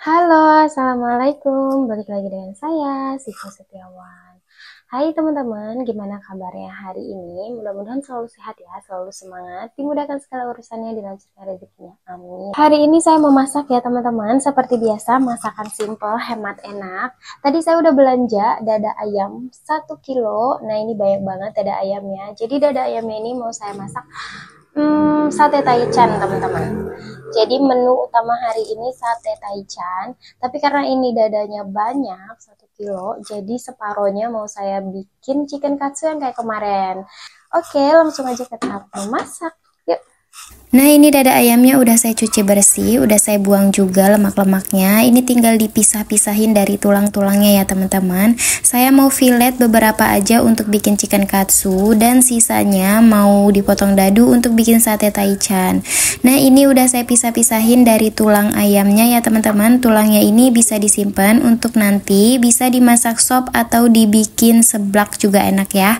Halo, assalamualaikum. Balik lagi dengan saya, Siva Setiawan. Hai teman-teman, gimana kabarnya hari ini? Mudah-mudahan selalu sehat ya, selalu semangat, dimudahkan segala urusannya, dilancarkan rezekinya. Amin. Hari ini saya mau masak ya teman-teman. Seperti biasa, masakan simple, hemat, enak. Tadi saya udah belanja dada ayam 1 kilo. Nah ini banyak banget dada ayamnya. Jadi dada ayamnya ini mau saya masak sate taichan teman-teman. Jadi menu utama hari ini sate taichan, tapi karena ini dadanya banyak 1 kilo, jadi separohnya mau saya bikin chicken katsu yang kayak kemarin. Oke, langsung aja ke tahap memasak. Yuk. Nah ini dada ayamnya udah saya cuci bersih, udah saya buang juga lemak-lemaknya. Ini tinggal dipisah-pisahin dari tulang-tulangnya ya teman-teman. Saya mau fillet beberapa aja untuk bikin chicken katsu, dan sisanya mau dipotong dadu untuk bikin sate taichan. Nah ini udah saya pisah-pisahin dari tulang ayamnya ya teman-teman. Tulangnya ini bisa disimpan untuk nanti bisa dimasak sop atau dibikin seblak juga enak ya.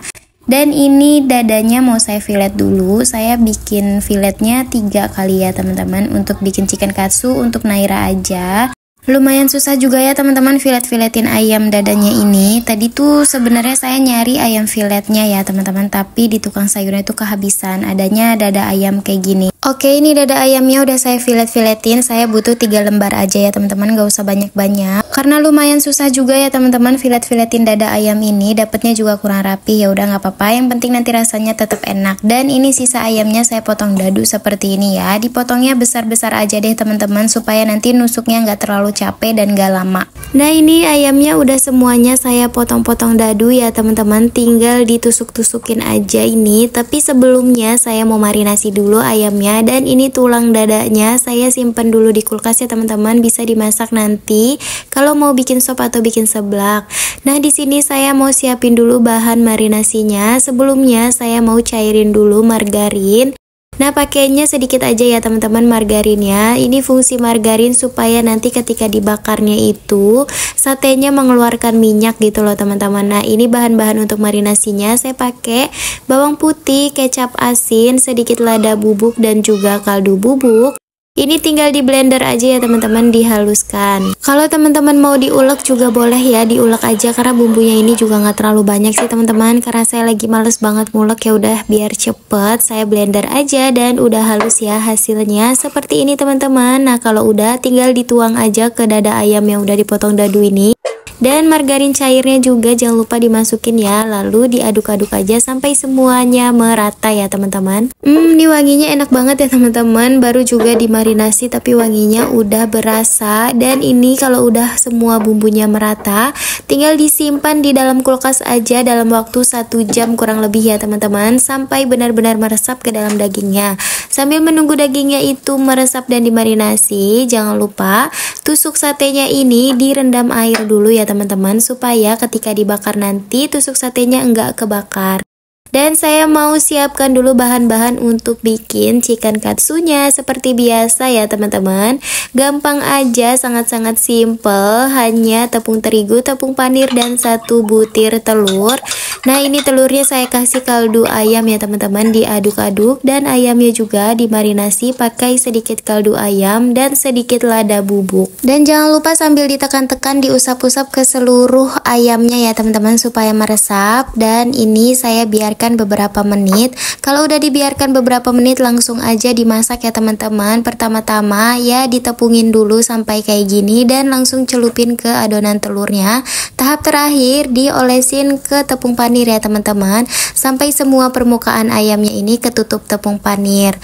Dan ini dadanya mau saya fillet dulu. Saya bikin filletnya 3 kali ya teman-teman. Untuk bikin chicken katsu untuk Naira aja. Lumayan susah juga ya teman-teman fillet-filetin ayam dadanya ini. Tadi tuh sebenarnya saya nyari ayam filletnya ya teman-teman, tapi di tukang sayurnya itu kehabisan. Adanya dada ayam kayak gini. Oke, ini dada ayamnya udah saya fillet-filetin. Saya butuh 3 lembar aja ya teman-teman, gak usah banyak-banyak. Karena lumayan susah juga ya teman-teman fillet-filetin dada ayam ini. Dapatnya juga kurang rapi, ya udah nggak apa-apa. Yang penting nanti rasanya tetap enak. Dan ini sisa ayamnya saya potong dadu seperti ini ya. Dipotongnya besar-besar aja deh teman-teman, supaya nanti nusuknya nggak terlalu capek dan gak lama. Nah ini ayamnya udah semuanya saya potong-potong dadu ya teman-teman, tinggal ditusuk-tusukin aja ini. Tapi sebelumnya saya mau marinasi dulu ayamnya, dan ini tulang dadanya saya simpen dulu di kulkas ya teman-teman, bisa dimasak nanti kalau mau bikin sop atau bikin seblak. Nah di sini saya mau siapin dulu bahan marinasinya. Sebelumnya saya mau cairin dulu margarin. Nah pakainya sedikit aja ya teman-teman margarinnya. Ini fungsi margarin supaya nanti ketika dibakarnya itu satenya mengeluarkan minyak gitu loh teman-teman. Nah ini bahan-bahan untuk marinasinya. Saya pakai bawang putih, kecap asin, sedikit lada bubuk dan juga kaldu bubuk. Ini tinggal di blender aja ya teman-teman, dihaluskan. Kalau teman-teman mau diulek juga boleh ya, diulek aja karena bumbunya ini juga nggak terlalu banyak sih teman-teman. Karena saya lagi males banget ngulek, ya udah biar cepet saya blender aja dan udah halus ya hasilnya seperti ini teman-teman. Nah kalau udah tinggal dituang aja ke dada ayam yang udah dipotong dadu ini. Dan margarin cairnya juga jangan lupa dimasukin ya, lalu diaduk-aduk aja sampai semuanya merata ya teman-teman. Ini wanginya enak banget ya teman-teman, baru juga dimarinasi tapi wanginya udah berasa. Dan ini kalau udah semua bumbunya merata, tinggal disimpan di dalam kulkas aja dalam waktu 1 jam kurang lebih ya teman-teman, sampai benar-benar meresap ke dalam dagingnya. Sambil menunggu dagingnya itu meresap dan dimarinasi, jangan lupa tusuk satenya ini direndam air dulu ya teman-teman, supaya ketika dibakar nanti tusuk satenya enggak kebakar. Dan saya mau siapkan dulu bahan-bahan untuk bikin chicken katsunya. Seperti biasa ya teman-teman, gampang aja, sangat-sangat simple. Hanya tepung terigu, tepung panir, dan 1 butir telur. Nah ini telurnya saya kasih kaldu ayam ya teman-teman, diaduk-aduk. Dan ayamnya juga dimarinasi pakai sedikit kaldu ayam dan sedikit lada bubuk. Dan jangan lupa sambil ditekan-tekan diusap-usap ke seluruh ayamnya ya teman-teman, supaya meresap. Dan ini saya biarkan beberapa menit. Kalau udah dibiarkan beberapa menit langsung aja dimasak ya teman-teman. Pertama-tama ya ditepungin dulu sampai kayak gini dan langsung celupin ke adonan telurnya. Tahap terakhir diolesin ke tepung panir ya teman-teman, sampai semua permukaan ayamnya ini ketutup tepung panir.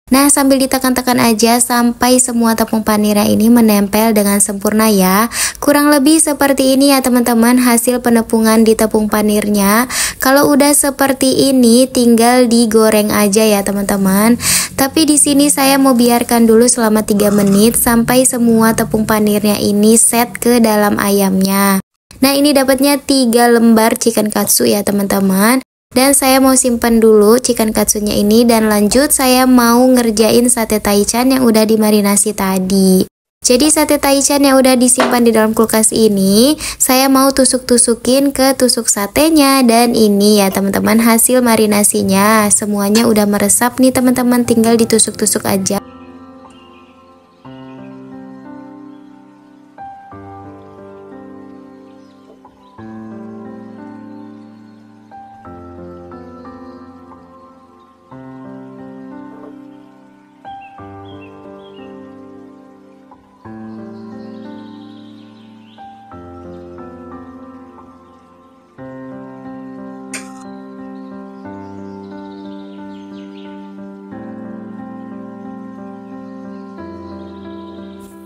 Nah, sambil ditekan-tekan aja sampai semua tepung panirnya ini menempel dengan sempurna ya. Kurang lebih seperti ini ya teman-teman hasil penepungan di tepung panirnya. Kalau udah seperti ini tinggal digoreng aja ya teman-teman. Tapi di sini saya mau biarkan dulu selama 3 menit sampai semua tepung panirnya ini set ke dalam ayamnya. Nah, ini dapatnya 3 lembar chicken katsu ya teman-teman. Dan saya mau simpan dulu chicken katsunya ini dan lanjut saya mau ngerjain sate taichan yang udah dimarinasi tadi. Jadi sate taichan yang udah disimpan di dalam kulkas ini saya mau tusuk-tusukin ke tusuk satenya. Dan ini ya teman-teman hasil marinasinya, semuanya udah meresap nih teman-teman, tinggal ditusuk-tusuk aja.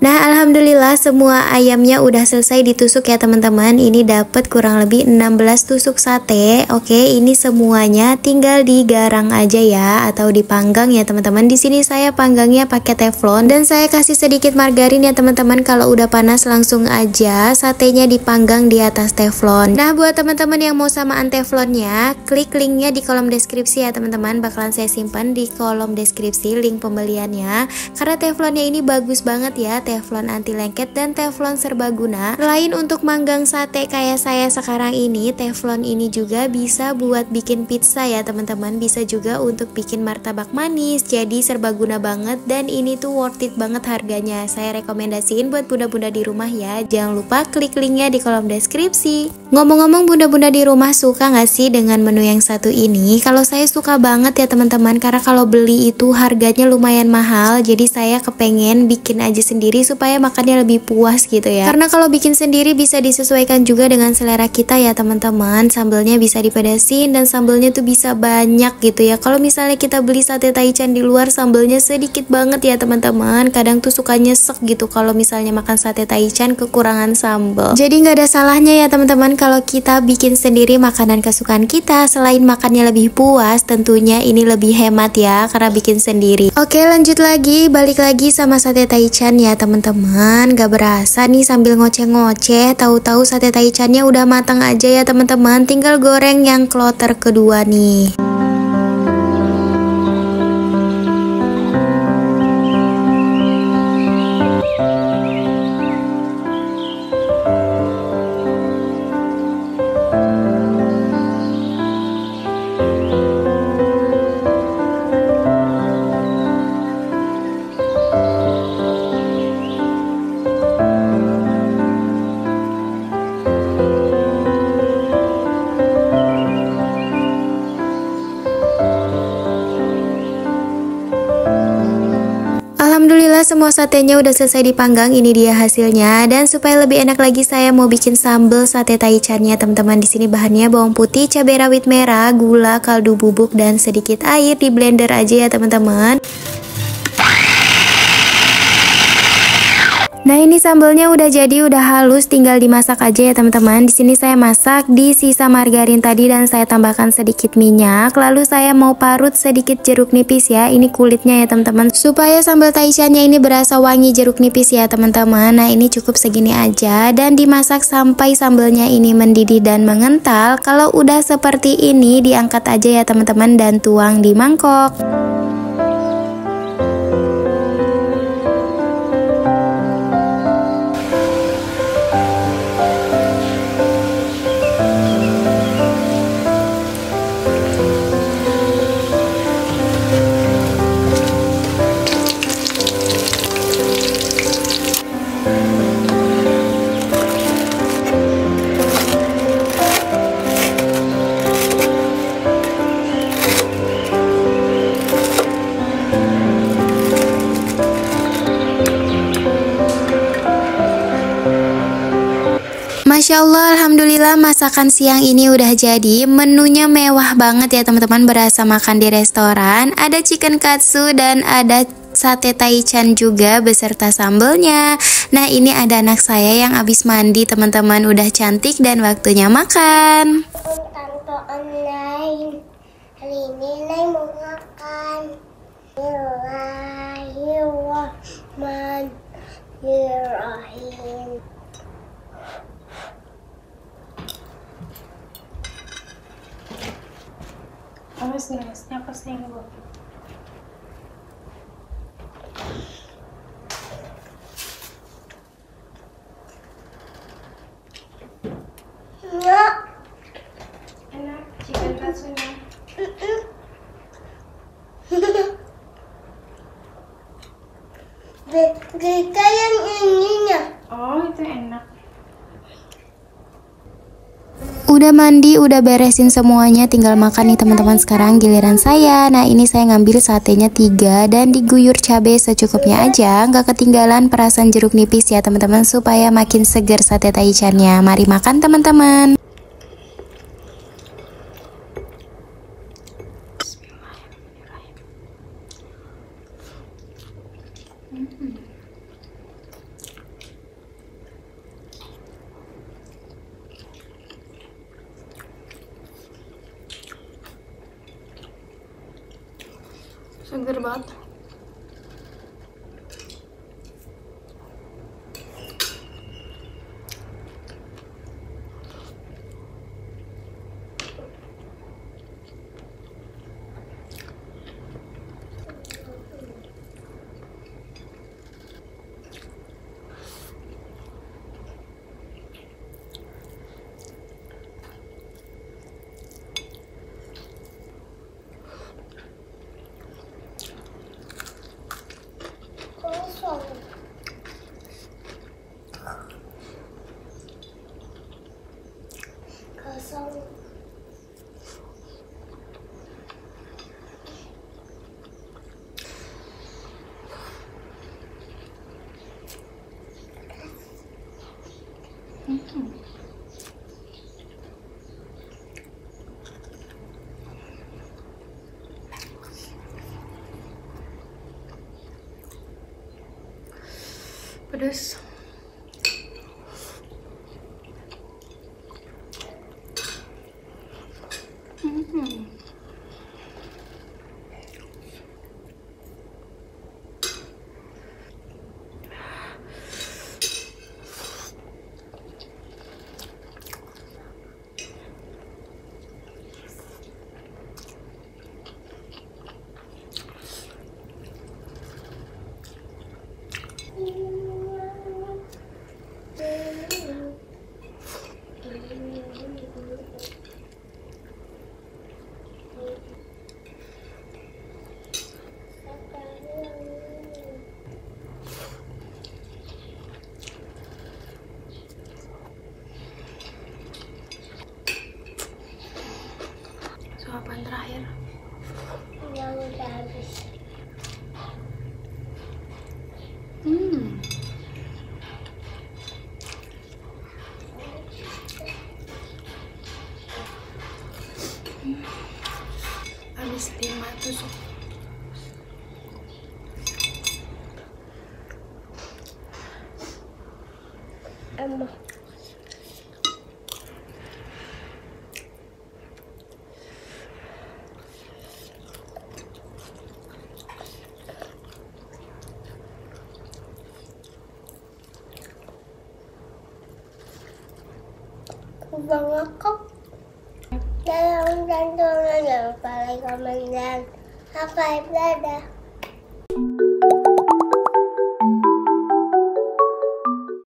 Nah, alhamdulillah semua ayamnya udah selesai ditusuk ya teman-teman. Ini dapat kurang lebih 16 tusuk sate. Oke, ini semuanya tinggal digarang aja ya atau dipanggang ya teman-teman. Di sini saya panggangnya pakai teflon dan saya kasih sedikit margarin ya teman-teman. Kalau udah panas langsung aja satenya dipanggang di atas teflon. Nah, buat teman-teman yang mau samaan teflonnya, klik linknya di kolom deskripsi ya teman-teman. Bakalan saya simpan di kolom deskripsi link pembeliannya. Karena teflonnya ini bagus banget ya. Teflon anti lengket dan teflon serbaguna. Selain untuk manggang sate kayak saya sekarang ini, teflon ini juga bisa buat bikin pizza ya teman-teman. Bisa juga untuk bikin martabak manis. Jadi serbaguna banget dan ini tuh worth it banget harganya. Saya rekomendasiin buat bunda-bunda di rumah ya. Jangan lupa klik linknya di kolom deskripsi. Ngomong-ngomong, bunda-bunda di rumah suka nggak sih dengan menu yang satu ini? Kalau saya suka banget ya teman-teman, karena kalau beli itu harganya lumayan mahal. Jadi saya kepengen bikin aja sendiri supaya makannya lebih puas gitu ya. Karena kalau bikin sendiri bisa disesuaikan juga dengan selera kita ya teman-teman. Sambelnya bisa dipedasin dan sambelnya tuh bisa banyak gitu ya. Kalau misalnya kita beli sate taichan di luar, sambelnya sedikit banget ya teman-teman. Kadang tuh suka nyesek gitu kalau misalnya makan sate taichan kekurangan sambel. Jadi nggak ada salahnya ya teman-teman kalau kita bikin sendiri makanan kesukaan kita. Selain makannya lebih puas, tentunya ini lebih hemat ya karena bikin sendiri. Oke, lanjut lagi, balik lagi sama sate taichan ya teman-teman. Gak berasa nih sambil ngoceh-ngoceh, tahu-tahu sate taichannya udah matang aja ya teman-teman. Tinggal goreng yang kloter kedua nih. Alhamdulillah semua satenya udah selesai dipanggang. Ini dia hasilnya. Dan supaya lebih enak lagi saya mau bikin sambal sate taichannya teman-teman. Di sini bahannya bawang putih, cabai rawit merah, gula, kaldu bubuk dan sedikit air. Di blender aja ya teman-teman. Nah, ini sambalnya udah jadi, udah halus, tinggal dimasak aja ya teman-teman. Di sini saya masak di sisa margarin tadi dan saya tambahkan sedikit minyak. Lalu saya mau parut sedikit jeruk nipis ya. Ini kulitnya ya teman-teman. Supaya sambal taichannya ini berasa wangi jeruk nipis ya teman-teman. Nah, ini cukup segini aja dan dimasak sampai sambalnya ini mendidih dan mengental. Kalau udah seperti ini diangkat aja ya teman-teman dan tuang di mangkok. Masya Allah, Alhamdulillah masakan siang ini udah jadi. Menunya mewah banget ya teman-teman, berasa makan di restoran. Ada chicken katsu dan ada sate taichan juga beserta sambelnya. Nah ini ada anak saya yang habis mandi teman-teman, udah cantik dan waktunya makan. Tante online, hari ini Nay mau makan. Bismillahirrahmanirrahim. Awas nih, apa sih yang gue? Enggak. Enak, chicken katsunya. Kita yang ininya. Oh, itu enak. Udah mandi, udah beresin semuanya, tinggal makan nih teman-teman. Sekarang giliran saya. Nah ini saya ngambil satenya 3 dan diguyur cabai secukupnya aja, nggak ketinggalan perasan jeruk nipis ya teman-teman, supaya makin seger sate taichannya. Mari makan teman-teman. Seger banget. Kosong. Kosong. Pedas. Suapan terakhir. Yang udah habis. Habis 5 tusuk. Emang. Banget kok. Dalam dan jangan lupa like, komen, dan subscribe. Dadah.